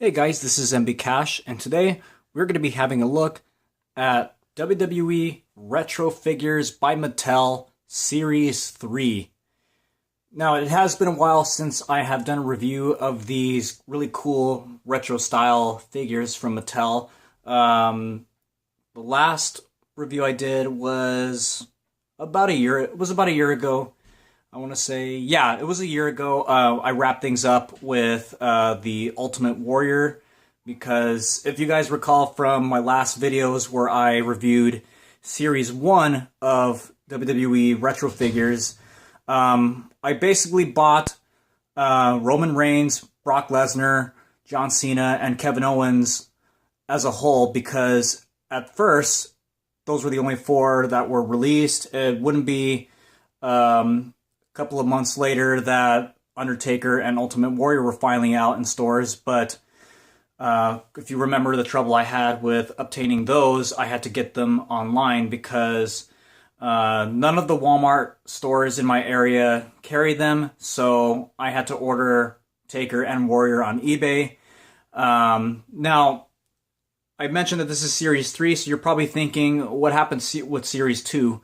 Hey guys, this is MB Cash, and today we're going to be having a look at WWE Retro Figures by Mattel Series 3. Now, it has been a while since I have done a review of these really cool retro style figures from Mattel. The last review I did was about a year ago. I want to say, yeah, it was a year ago. I wrapped things up with the Ultimate Warrior, because if you guys recall from my last videos where I reviewed Series 1 of WWE Retro Figures, I basically bought Roman Reigns, Brock Lesnar, John Cena, and Kevin Owens as a whole, because at first, those were the only four that were released. It wouldn't be couple of months later that Undertaker and Ultimate Warrior were finally out in stores, but if you remember the trouble I had with obtaining those, I had to get them online because none of the Walmart stores in my area carried them, so I had to order Taker and Warrior on eBay. Now, I mentioned that this is Series 3, so you're probably thinking, what happened with Series 2?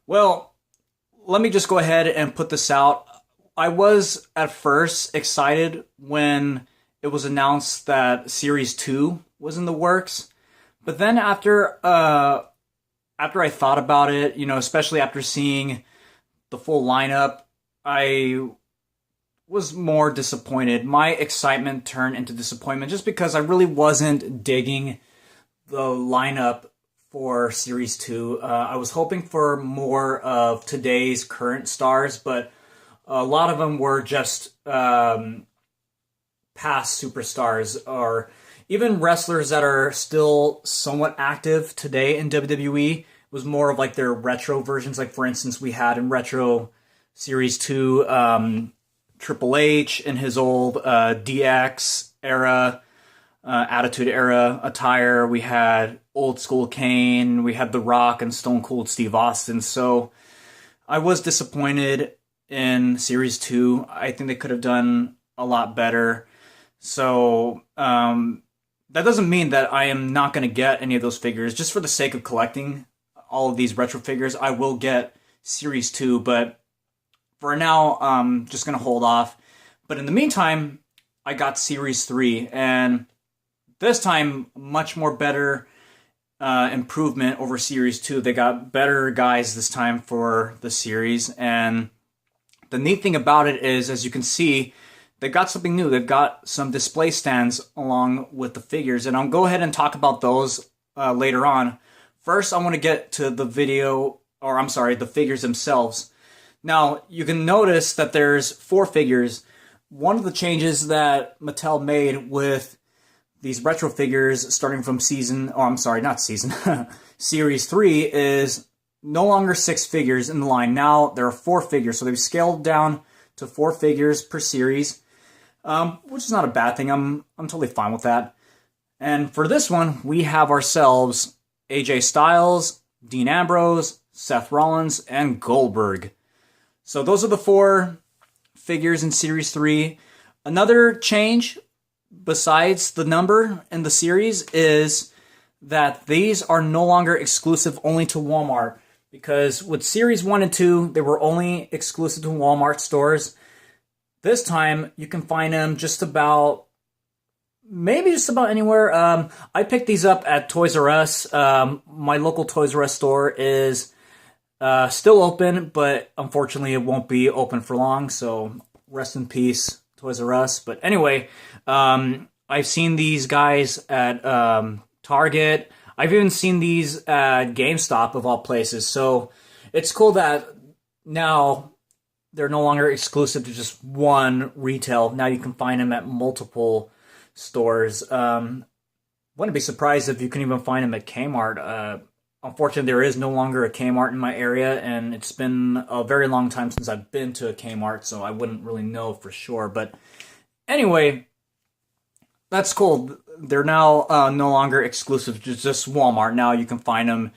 Well, let me just go ahead and put this out. I was at first excited when it was announced that Series 2 was in the works, but then after I thought about it, especially after seeing the full lineup, I was more disappointed. My excitement turned into disappointment just because I really wasn't digging the lineup for Series 2. I was hoping for more of today's current stars, but a lot of them were just past superstars, or even wrestlers that are still somewhat active today in WWE. It was more of like their retro versions. Like, for instance, we had in Retro Series 2, Triple H in his old DX era, Attitude Era attire. We had Old School Kane, we had The Rock, and Stone Cold Steve Austin. So I was disappointed in Series 2. I think they could have done a lot better. So that doesn't mean that I am not going to get any of those figures. Just for the sake of collecting all of these retro figures, I will get Series 2, but for now, I'm just going to hold off. But in the meantime, I got Series 3, and this time, much more better improvement over Series 2. They got better guys this time for the series, and the neat thing about it is, as you can see, they got something new. They've got some display stands along with the figures, and I'll go ahead and talk about those later on. First, I want to get to the the figures themselves. Now, you can notice that there's 4 figures. One of the changes that Mattel made with these retro figures starting from Series 3 is no longer 6 figures in the line. Now there are 4 figures, so they've scaled down to 4 figures per series, which is not a bad thing. I'm totally fine with that. And for this one, we have ourselves AJ Styles, Dean Ambrose, Seth Rollins, and Goldberg. So those are the 4 figures in Series 3. Another change besides the number in the series is that these are no longer exclusive only to Walmart, because with Series 1 and 2, they were only exclusive to Walmart stores. This time, you can find them just about anywhere. I picked these up at Toys R Us. My local Toys R Us store is still open, but unfortunately it won't be open for long, so rest in peace, Toys R Us. But anyway, I've seen these guys at Target. I've even seen these at GameStop, of all places. So it's cool that now they're no longer exclusive to just one retail. Now you can find them at multiple stores. Wouldn't be surprised if you can even find them at Kmart. Unfortunately, there is no longer a Kmart in my area, and it's been a very long time since I've been to a Kmart, so I wouldn't really know for sure. But anyway, that's cool. They're now no longer exclusive to just Walmart. Now you can find them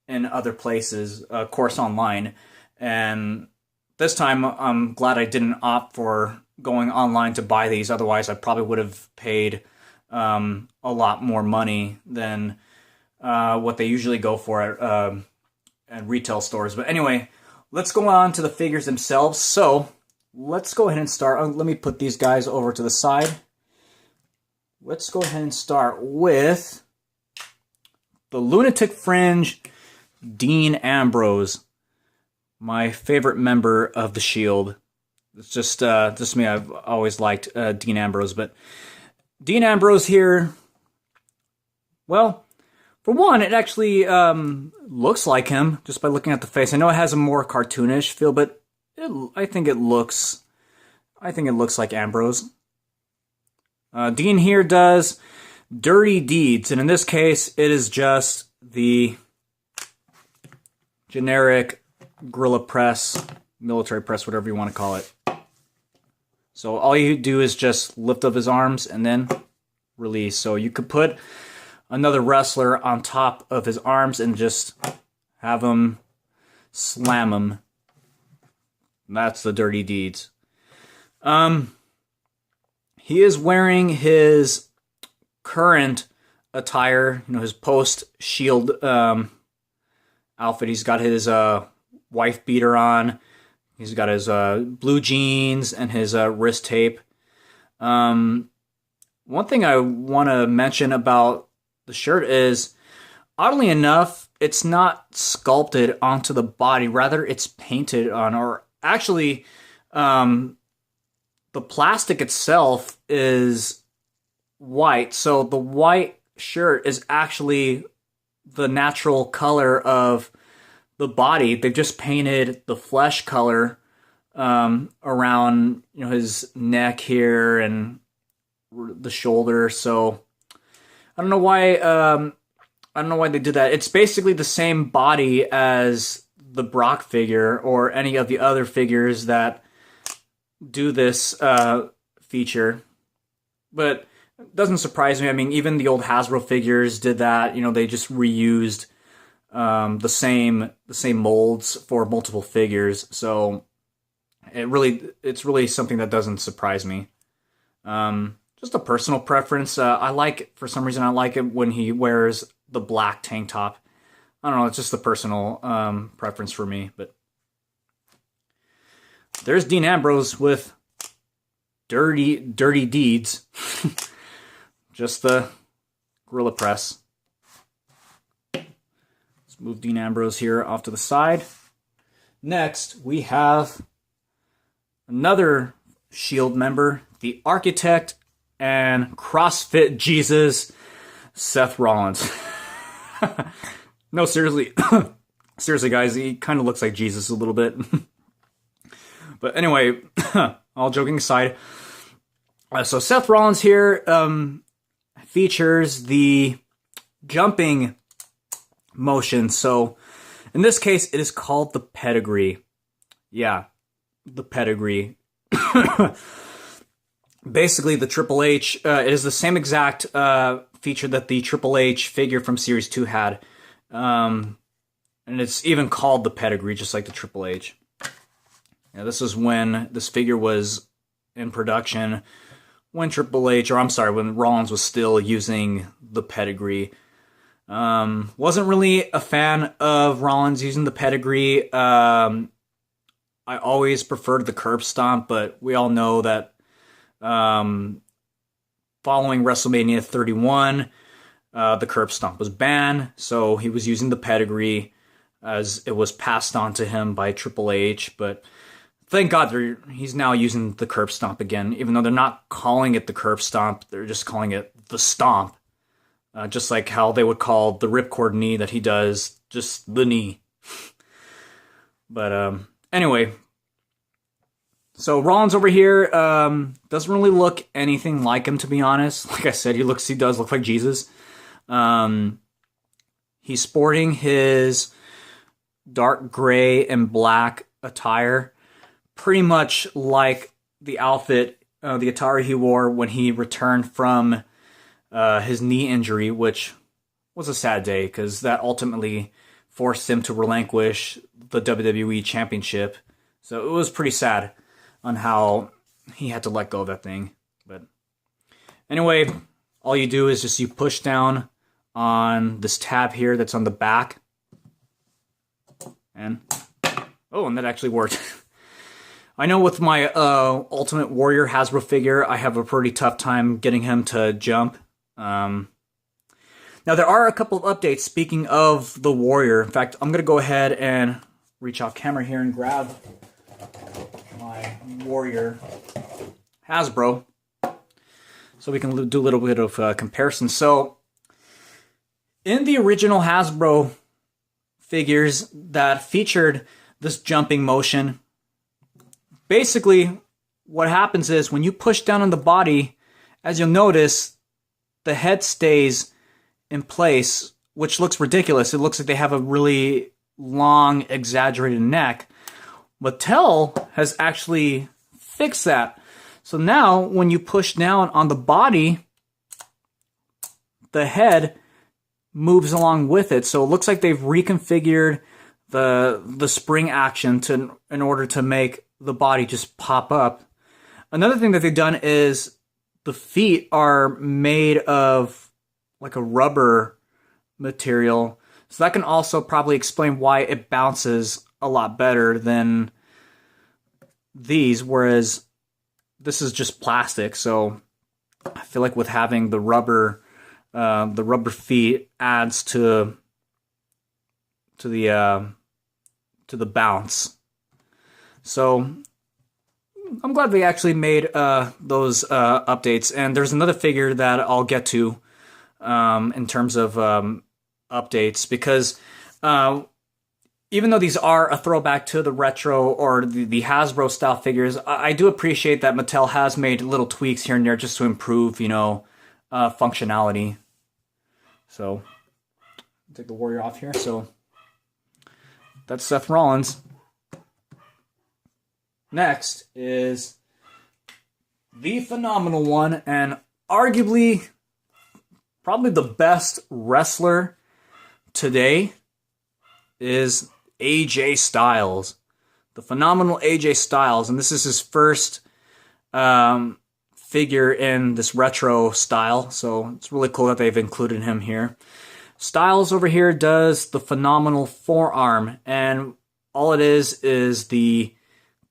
in other places, of course, online. And this time, I'm glad I didn't opt for going online to buy these. Otherwise, I probably would have paid a lot more money than what they usually go for at retail stores. But anyway, let's go on to the figures themselves. So let's go ahead and start. Let me put these guys over to the side. Let's go ahead and start with the Lunatic Fringe Dean Ambrose, my favorite member of the Shield. It's just me. I've always liked Dean Ambrose, but Dean Ambrose here, well, for one, it actually looks like him just by looking at the face. I know it has a more cartoonish feel, but I think it looks like Ambrose. Dean here does Dirty Deeds, and in this case, it is just the generic Gorilla Press, military press, whatever you want to call it. So all you do is just lift up his arms and then release. So you could put another wrestler on top of his arms and just have him slam him. That's the Dirty Deeds. He is wearing his current attire, his post-Shield outfit. He's got his wife beater on. He's got his blue jeans and his wrist tape. One thing I want to mention about the shirt is, oddly enough, it's not sculpted onto the body. Rather, it's painted on, or actually, the plastic itself is white. So the white shirt is actually the natural color of the body. They've just painted the flesh color around his neck here and the shoulder. So I don't know why they did that. It's basically the same body as the Brock figure or any of the other figures that do this feature, but it doesn't surprise me. I mean, even the old Hasbro figures did that. They just reused the same molds for multiple figures. So it's really something that doesn't surprise me. Just a personal preference. For some reason I like it when he wears the black tank top. I don't know. It's just a personal preference for me, but. There's Dean Ambrose with Dirty Deeds. Just the Gorilla Press. Let's move Dean Ambrose here off to the side. Next, we have another Shield member, the Architect and CrossFit Jesus, Seth Rollins. No, seriously. Seriously, guys, he kind of looks like Jesus a little bit. But anyway, all joking aside, so Seth Rollins here features the jumping motion. So in this case, it is called the pedigree. Yeah, the pedigree. Basically, the Triple H, it is the same exact feature that the Triple H figure from Series 2 had. And it's even called the pedigree, just like the Triple H. Yeah, this is when this figure was in production, when when Rollins was still using the pedigree. Wasn't really a fan of Rollins using the pedigree. I always preferred the curb stomp, but we all know that following WrestleMania 31, the curb stomp was banned, so he was using the pedigree as it was passed on to him by Triple H, but thank God he's now using the curb stomp again, even though they're not calling it the curb stomp, they're just calling it the stomp. Just like how they would call the ripcord knee that he does just the knee. But anyway, so Rollins over here doesn't really look anything like him, to be honest. Like I said, he does look like Jesus. He's sporting his dark gray and black attire, pretty much like the outfit, the attire he wore when he returned from his knee injury, which was a sad day because that ultimately forced him to relinquish the WWE Championship. So it was pretty sad on how he had to let go of that thing. But anyway, all you do is just you push down on this tab here that's on the back. And that actually worked. I know with my Ultimate Warrior Hasbro figure, I have a pretty tough time getting him to jump. Now, there are a couple of updates, speaking of the Warrior. In fact, I'm going to go ahead and reach off camera here and grab my Warrior Hasbro so we can do a little bit of comparison. So, in the original Hasbro figures that featured this jumping motion, basically what happens is when you push down on the body, as you'll notice, the head stays in place, which looks ridiculous. It looks like they have a really long, exaggerated neck. Mattel has actually fixed that. So now when you push down on the body, the head moves along with it. So it looks like they've reconfigured the spring action in order to make the body just pop up. Another thing that they've done is the feet are made of like a rubber material. So that can also probably explain why it bounces a lot better than these, whereas this is just plastic. So I feel like with having the rubber feet adds to the bounce. So I'm glad they actually made those updates. And there's another figure that I'll get to in terms of updates, because even though these are a throwback to the retro or the Hasbro style figures, I do appreciate that Mattel has made little tweaks here and there just to improve, functionality. So, take the Warrior off here. So, that's Seth Rollins. Next is the phenomenal one, and arguably probably the best wrestler today is AJ Styles. The phenomenal AJ Styles, and this is his first figure in this retro style, so it's really cool that they've included him here. Styles over here does the phenomenal forearm, and all it is the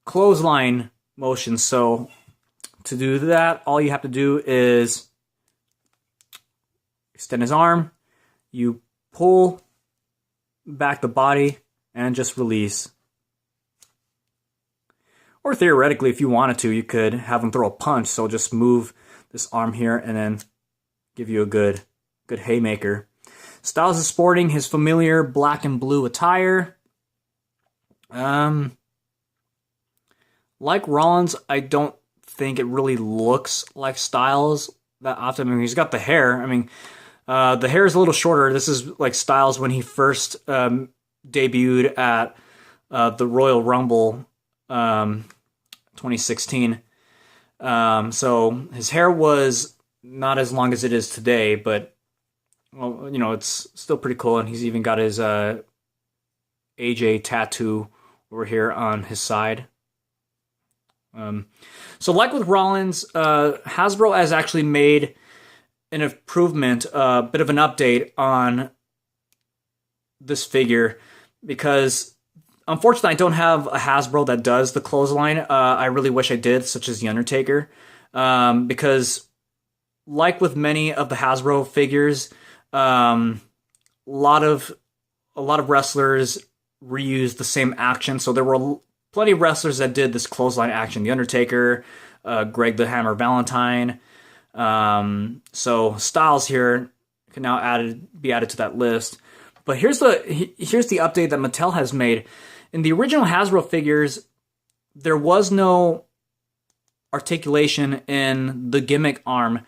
clothesline motion. So to do that, all you have to do is extend his arm, you pull back the body, and just release. Or theoretically, if you wanted to, you could have him throw a punch. So just move this arm here and then give you a good haymaker. Styles is sporting his familiar black and blue attire. Like Rollins, I don't think it really looks like Styles that often. I mean, he's got the hair. I mean, the hair is a little shorter. This is like Styles when he first debuted at the Royal Rumble 2016. So his hair was not as long as it is today, but well, it's still pretty cool. And he's even got his AJ tattoo over here on his side. So like with Rollins, Hasbro has actually made an improvement, a bit of an update on this figure, because unfortunately I don't have a Hasbro that does the clothesline. I really wish I did, such as The Undertaker, because like with many of the Hasbro figures, a lot of wrestlers reuse the same action. So there were plenty of wrestlers that did this clothesline action. The Undertaker, Greg the Hammer Valentine. So Styles here can now be added to that list. But here's the update that Mattel has made. In the original Hasbro figures, there was no articulation in the gimmick arm.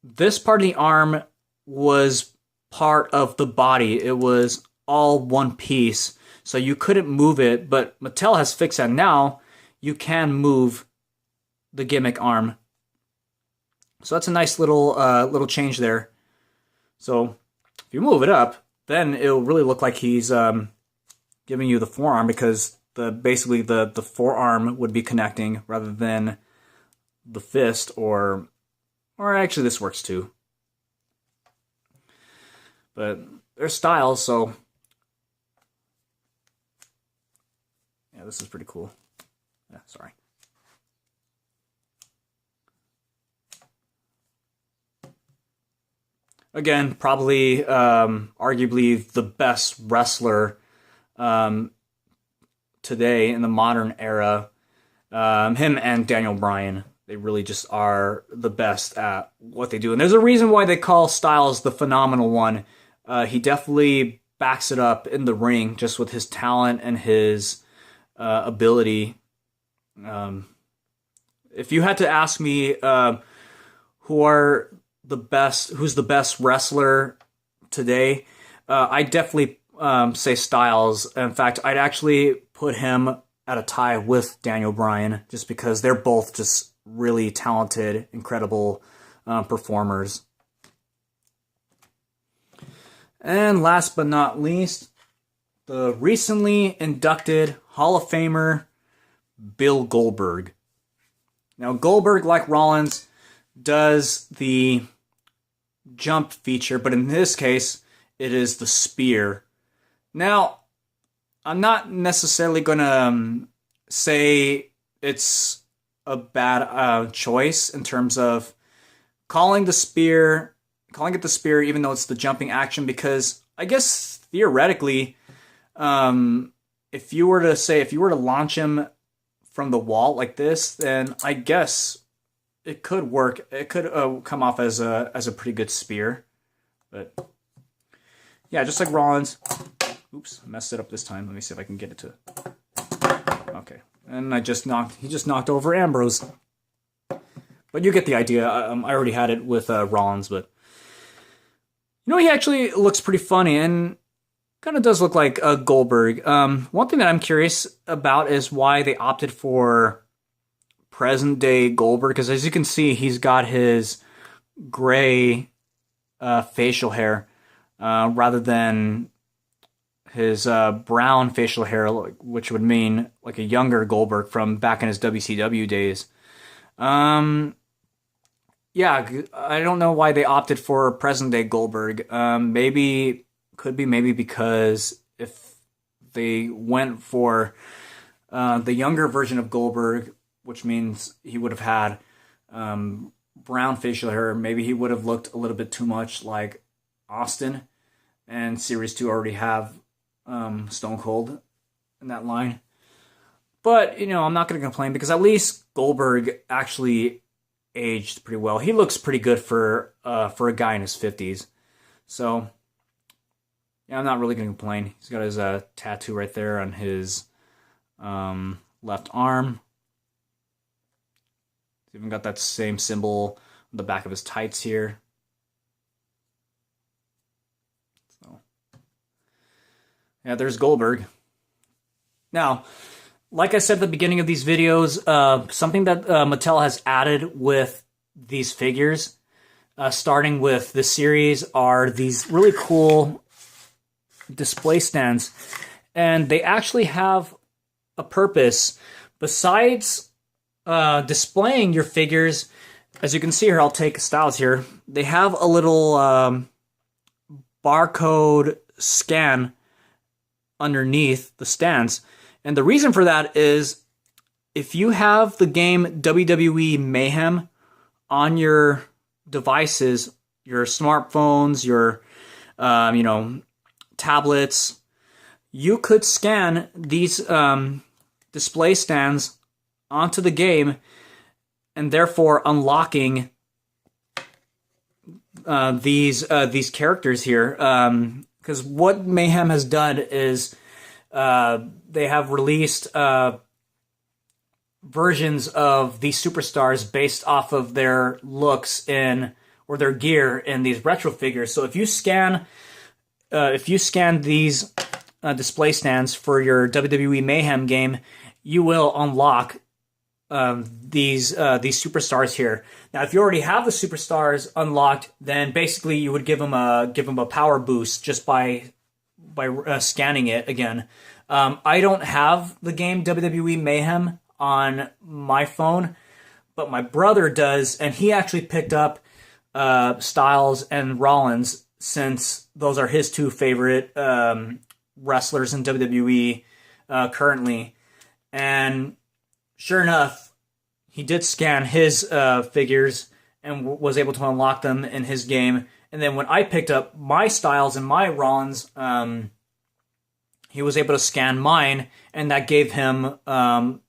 This part of the arm was part of the body. It was all one piece, so you couldn't move it, but Mattel has fixed that. Now you can move the gimmick arm. So that's a nice little change there. So if you move it up, then it'll really look like he's giving you the forearm, because basically the forearm would be connecting rather than the fist or Or actually, this works too. But they're styles, so yeah, this is pretty cool. Yeah, sorry. Again, probably, arguably the best wrestler today in the modern era. Him and Daniel Bryan, they really just are the best at what they do. And there's a reason why they call Styles the phenomenal one. He definitely backs it up in the ring just with his talent and his ability. If you had to ask me who's the best wrestler today, I'd definitely say Styles. In fact, I'd actually put him at a tie with Daniel Bryan just because they're both just really talented, incredible performers. And last but not least, the recently inducted Hall of Famer, Bill Goldberg. Now, Goldberg, like Rollins, does the jump feature, but in this case, it is the spear. Now, I'm not necessarily going to say it's a bad choice in terms of calling it the spear, even though it's the jumping action, because I guess theoretically, if you were to launch him from the wall like this, then I guess it could work. It could come off as a pretty good spear, but yeah, just like Rollins. Oops, I messed it up this time. Let me see if I can get it to. Okay, and he just knocked over Ambrose. But you get the idea. I already had it with Rollins, but he actually looks pretty funny and kind of does look like Goldberg. One thing that I'm curious about is why they opted for present day Goldberg, because as you can see, he's got his gray facial hair rather than his brown facial hair, which would mean like a younger Goldberg from back in his WCW days. Yeah, I don't know why they opted for present-day Goldberg. Maybe because if they went for the younger version of Goldberg, which means he would have had brown facial hair, maybe he would have looked a little bit too much like Austin, and Series 2 already have Stone Cold in that line. But, I'm not going to complain because at least Goldberg actually aged pretty well. He looks pretty good for a guy in his 50s. So, yeah, I'm not really going to complain. He's got his tattoo right there on his left arm. He's even got that same symbol on the back of his tights here. So, yeah, there's Goldberg. Now, like I said at the beginning of these videos, something that Mattel has added with these figures, starting with this series, are these really cool display stands. And they actually have a purpose. Besides displaying your figures, as you can see here, I'll take Styles here. They have a little barcode scan underneath the stands. And the reason for that is if you have the game WWE Mayhem on your devices, your smartphones, your tablets, you could scan these display stands onto the game and therefore unlocking these characters here. Because what Mayhem has done is they have released versions of these superstars based off of their looks or their gear in these retro figures. So if you scan these display stands for your WWE Mayhem game, you will unlock these superstars here. Now, if you already have the superstars unlocked, then basically you would give them a power boost just by scanning it again. I don't have the game WWE Mayhem on my phone, but my brother does, and he actually picked up Styles and Rollins, since those are his two favorite wrestlers in WWE currently. And sure enough, he did scan his figures and was able to unlock them in his game. And then when I picked up my Styles and my Rollins, he was able to scan mine, and that gave him a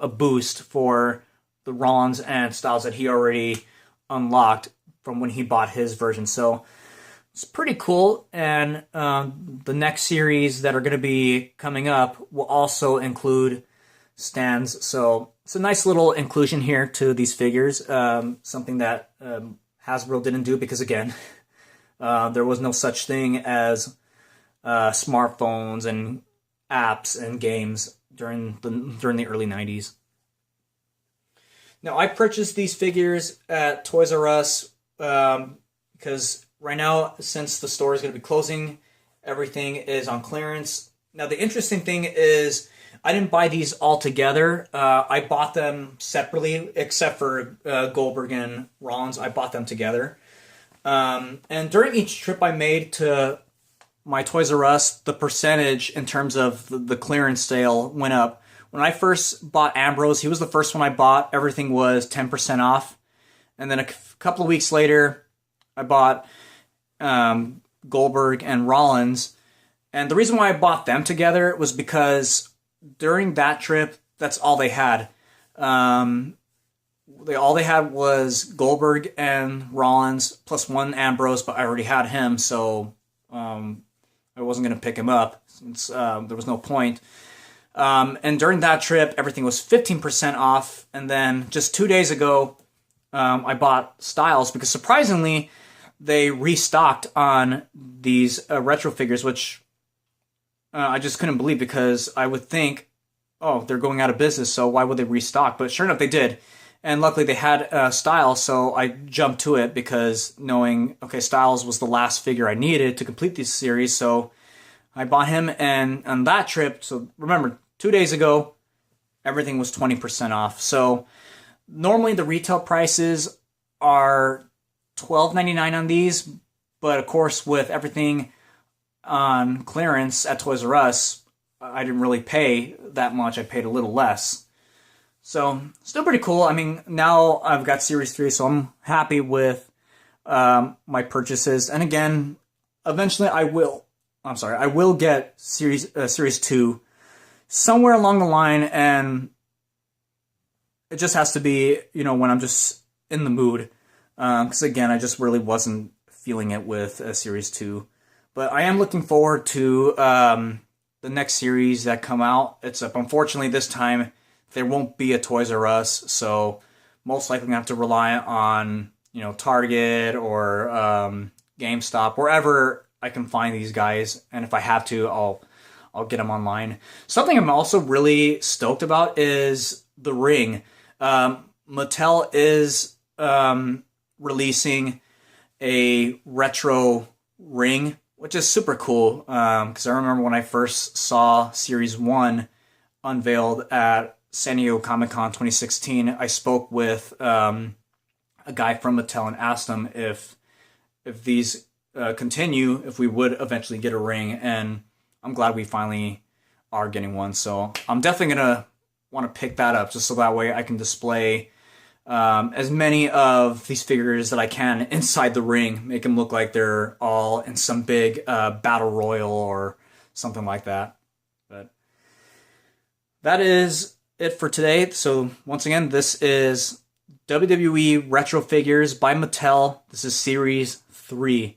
boost for the Rollins and Styles that he already unlocked from when he bought his version. So it's pretty cool. And the next series that are going to be coming up will also include stands. So it's a nice little inclusion here to these figures. Something that Hasbro didn't do because, again, there was no such thing as smartphones and apps and games during the early 90s. Now, I purchased these figures at Toys R Us because right now, since the store is going to be closing, everything is on clearance. Now, the interesting thing is I didn't buy these all together. I bought them separately, except for Goldberg and Rollins. I bought them together. And during each trip I made to my Toys R Us, the percentage in terms of the clearance sale went up. When I first bought Ambrose, he was the first one I bought. Everything was 10% off. And then a couple of weeks later, I bought Goldberg and Rollins. And the reason why I bought them together was because during that trip, that's all they had. All they had was Goldberg and Rollins plus one Ambrose, but I already had him, so I wasn't going to pick him up since there was no point. And during that trip, everything was 15% off. And then just 2 days ago, I bought Styles because surprisingly, they restocked on these retro figures, which I just couldn't believe because I would think, oh, they're going out of business, so why would they restock? But sure enough, they did. And luckily, they had Styles, so I jumped to it because knowing, okay, Styles was the last figure I needed to complete this series, so I bought him. And on that trip, so remember, 2 days ago, everything was 20% off. So normally the retail prices are $12.99 on these, but of course, with everything on clearance at Toys R Us, I didn't really pay that much. I paid a little less. So, still pretty cool. I mean, now I've got Series 3, so I'm happy with my purchases. And again, eventually I will get Series 2 somewhere along the line, and it just has to be, when I'm just in the mood. Because again, I just really wasn't feeling it with Series 2. But I am looking forward to the next series that come out. Unfortunately, this time there won't be a Toys R Us, so most likely I'm going to have to rely on Target or GameStop, wherever I can find these guys. And if I have to, I'll get them online. Something I'm also really stoked about is the ring. Mattel is releasing a retro ring, which is super cool, because I remember when I first saw Series 1 unveiled at San Diego Comic-Con 2016, I spoke with a guy from Mattel and asked him if these continue, if we would eventually get a ring, and I'm glad we finally are getting one. So I'm definitely going to want to pick that up, just so that way I can display as many of these figures that I can inside the ring, make them look like they're all in some big battle royal or something like that. But that is it for today. So once again, this is WWE Retro Figures by Mattel. This is Series 3.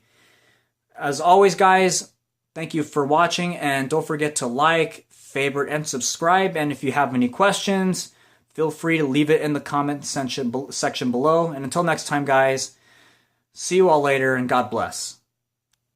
As always, guys, thank you for watching, and don't forget to like, favorite, and subscribe. And if you have any questions, feel free to leave it in the comment section below. And until next time, guys, see you all later, and God bless.